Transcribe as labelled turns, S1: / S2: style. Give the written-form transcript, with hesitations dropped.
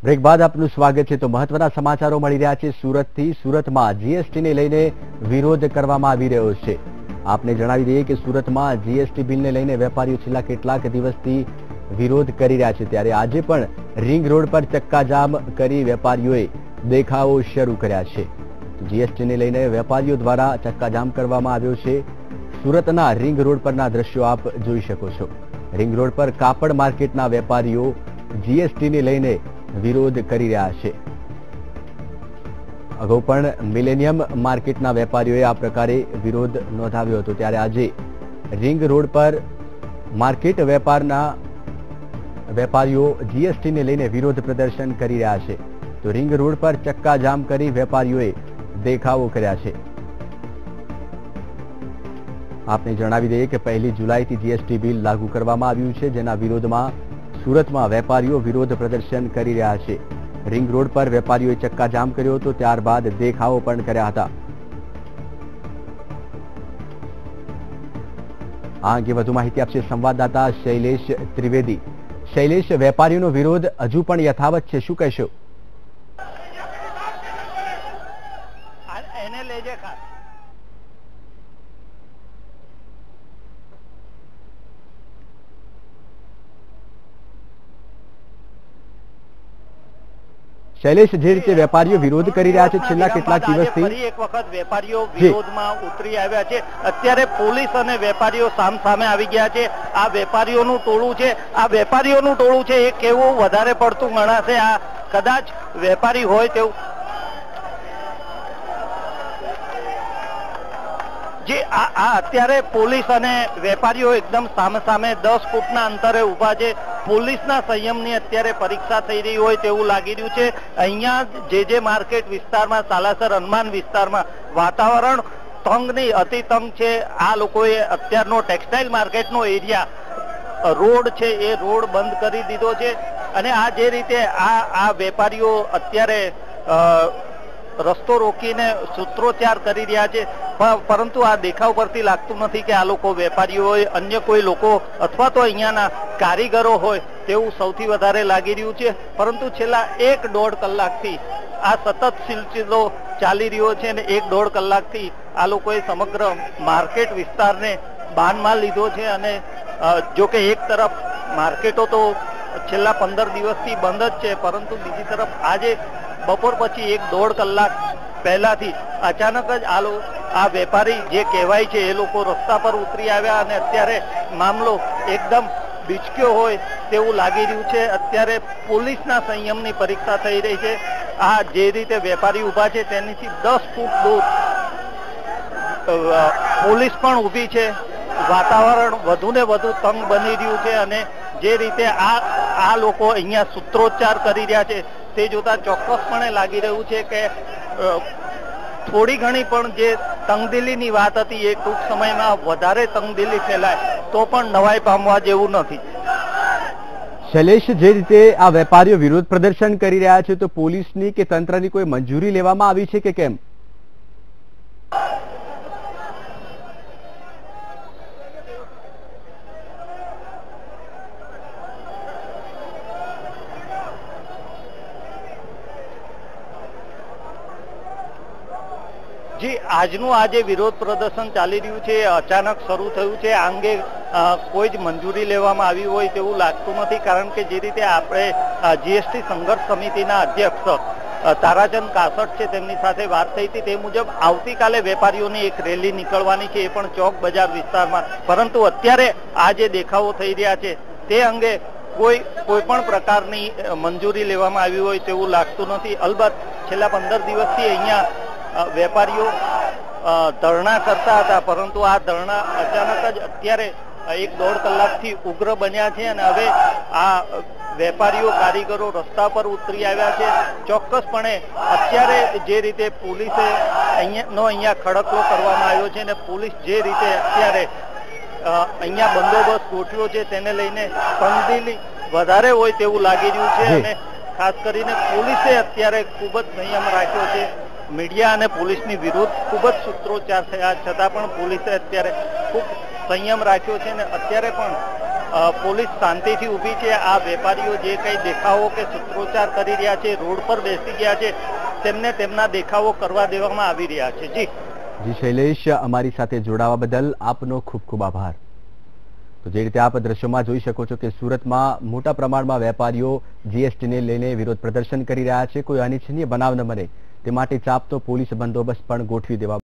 S1: Break બાદ આપનું સ્વાગત છે। તો મહત્વના સમાચારો મળી રહ્યા છે સુરતથી। સુરતમાં જીએસટીને લઈને વિરોધ કરવામાં આવી રહ્યો છે। આપને જણાવી દઈએ કે સુરતમાં જીએસટી બિલને લઈને વેપારીઓ છેલ્લા કેટલાક દિવસથી વિરોધ કરી રહ્યા છે। ત્યારે આજે પણ રિંગ રોડ પર ચક્કાજામ કરી વેપારીઓએ દેખાવો શરૂ કર્યા છે। જીએસટીને લઈને વેપારીઓ દ્વારા ચક્કાજામ કરવામાં આવ્યો છે। સુરતના રિંગ રોડ પરના દ્રશ્યો આપ જોઈ શકો છો। રિંગ રોડ પર કાપડ માર્કેટના વેપારીઓ જીએસટીને લઈને વિરોધ કરી રહ્યા છે। અગાઉ પણ મિલેનિયમ માર્કેટના વેપારીઓએ આ પ્રકારે વિરોધ નોંધાવ્યો હતો। ત્યારે આજે રિંગ રોડ પર માર્કેટ વેપારના વેપારીઓ જીએસટીને લઈને વિરોધ પ્રદર્શન કરી રહ્યા છે। તો રિંગ રોડ પર ચક્કાજામ કરી વેપારીઓએ દેખાવો કર્યા છે। આપને જણાવી દઈએ કે 1 જુલાઈથી જીએસટી બિલ લાગુ કરવામાં આવ્યું છે, જેના વિરોધમાં સુરતમાં વેપારીઓ વિરોધ પ્રદર્શન કરી રહ્યા છે। રિંગ રોડ પર વેપારીઓએ ચક્કાજામ કર્યો હતો, ત્યારબાદ દેખાવો પણ કર્યા હતા। આ અંગે વધુ માહિતી આપશે સંવાદદાતા શૈલેષ ત્રિવેદી। શૈલેષ, વેપારીઓનો વિરોધ હજુ પણ યથાવત છે, શું કહેશો? શૈલેષ, જે રીતે વેપારીઓ વિરોધ કરી રહ્યા છે છેલ્લા કેટલાક દિવસથી,
S2: ફરી એક વખત વેપારીઓ વિરોધમાં ઉતરી આવ્યા છે। અત્યારે પોલીસ અને વેપારીઓ સામસામે આવી ગયા છે। આ વેપારીઓનું ટોળું છે, આ વેપારીઓનું ટોળું છે એ કેવું વધારે પડતું ગણાશે? આ કદાચ વેપારી હોય તેવું જે આ અત્યારે પોલીસ અને વેપારીઓ એકદમ સામે સામે 10 ફૂટના અંતરે ઉભા છે। પોલીસના સંયમની અત્યારે પરીક્ષા થઈ રહી હોય તેવું લાગી રહ્યું છે। અહીંયા જે માર્કેટ વિસ્તારમાં, સાલાસર હનુમાન વિસ્તારમાં વાતાવરણ તંગ નહીં અતિ તંગ છે। આ લોકોએ અત્યારનો ટેક્સટાઇલ માર્કેટનો એરિયા રોડ છે એ રોડ બંધ કરી દીધો છે અને આ જે રીતે આ વેપારીઓ અત્યારે રસ્તો રોકીને સૂત્રોચ્ચાર કરી રહ્યા છે, પરંતુ આ દેખાવ પરથી લાગતું નથી કે આ લોકો વેપારીઓ હોય, અન્ય કોઈ લોકો અથવા તો અહીંયાના કારીગરો હોય તેવું સૌથી વધારે લાગી રહ્યું છે। પરંતુ છેલ્લા 1-1.5 કલાકથી આ સતત સિલસિલો ચાલી રહ્યો છે અને 1-1.5 કલાકથી આ લોકોએ સમગ્ર માર્કેટ વિસ્તારને બાનમાં લીધો છે। અને જો કે એક તરફ માર્કેટો તો છેલ્લા 15 દિવસથી બંધ જ છે, પરંતુ બીજી તરફ આજે બપોર પછી 1-1.5 કલાક પહેલાથી અચાનક જ આ વેપારી જે કહેવાય છે એ લોકો રસ્તા પર ઉતરી આવ્યા અને અત્યારે મામલો એકદમ બીચક્યો હોય તેવું લાગી રહ્યું છે। અત્યારે પોલીસના સંયમની પરીક્ષા થઈ રહી છે। આ જે રીતે વેપારી ઉભા છે તેનીથી 10 ફૂટ દૂર પોલીસ પણ ઊભી છે। વાતાવરણ વધુ ને વધુ તંગ બની રહ્યું છે અને જે રીતે આ લોકો અહીંયા સૂત્રોચ્ચાર કરી રહ્યા છે તે જોતા ચોક્કસપણે લાગી રહ્યું છે કે થોડી ઘણી પણ જે તંગદિલીની વાત હતી એ ટૂંક સમયમાં વધારે તંગદિલી ફેલાય તો પણ નવાઈ પામવા જેવું નથી।
S1: શૈલેષ, જે રીતે આ વેપારીઓ વિરોધ પ્રદર્શન કરી રહ્યા છે તો પોલીસની કે તંત્રની કોઈ મંજૂરી લેવામાં આવી છે કે કેમ?
S2: જી, આજનું આ જે વિરોધ પ્રદર્શન ચાલી રહ્યું છે એ અચાનક શરૂ થયું છે। આ અંગે કોઈ જ મંજૂરી લેવામાં આવી હોય તેવું લાગતું નથી, કારણ કે જે રીતે આપણે જીએસટી સંઘર્ષ સમિતિના અધ્યક્ષ તારાચંદ કાસટ છે તેમની સાથે વાત થઈ હતી તે મુજબ આવતીકાલે વેપારીઓની એક રેલી નીકળવાની છે, એ પણ ચોક બજાર વિસ્તારમાં। પરંતુ અત્યારે આ જે દેખાવો થઈ રહ્યા છે તે અંગે કોઈ પણ પ્રકારની મંજૂરી લેવામાં આવી હોય તેવું લાગતું નથી। અલબત્ત છેલ્લા 15 દિવસથી અહીંયા વેપારીઓ ધરણા કરતા હતા, પરંતુ આ ધરણા અચાનક જ અત્યારે 1-1.5 કલાકથી ઉગ્ર બન્યા છે અને હવે આ વેપારીઓ, કારીગરો રસ્તા પર ઉતરી આવ્યા છે। ચોક્કસપણે અત્યારે જે રીતે પોલીસે અહીંયા ખડકલો કરવામાં આવ્યો છે અને પોલીસ જે રીતે અત્યારે અહીંયા બંદોબસ્ત ગોઠવ્યો છે તેને લઈને તંગદિલી વધારે હોય તેવું લાગી રહ્યું છે અને ખાસ કરીને પોલીસે અત્યારે ખૂબ જ સંયમ રાખ્યો છે। મીડિયા અને પોલીસની વિરુદ્ધ ખૂબ જ સૂત્રોચ્ચાર થયા છતાં પણ પોલીસે અત્યારે ખૂબ સંયમ રાખ્યો છે અને અત્યારે પણ પોલીસ શાંતિથી ઊભી છે. આ વેપારીઓ જે કંઈ દેખાવો કે સૂત્રોચ્ચાર કરી રહ્યા છે, રોડ પર બેસી ગયા છે, તેમને તેમના દેખાવો કરવા દેવામાં આવી રહ્યા છે.
S1: જી શૈલેષ, અમારી સાથે જોડાવા બદલ આપનો ખૂબ ખૂબ આભાર. તો જે રીતે આપ દ્રશ્યોમાં જોઈ શકો છો કે સુરતમાં મોટા પ્રમાણમાં વેપારીઓ જીએસટીને લઈને વિરોધ પ્રદર્શન કરી રહ્યા છે. કોઈ અનિચ્છનીય બનાવ ન બને તે માટે ચાપતો પોલીસ બંદોબસ્ત પણ ગોઠવી દેવા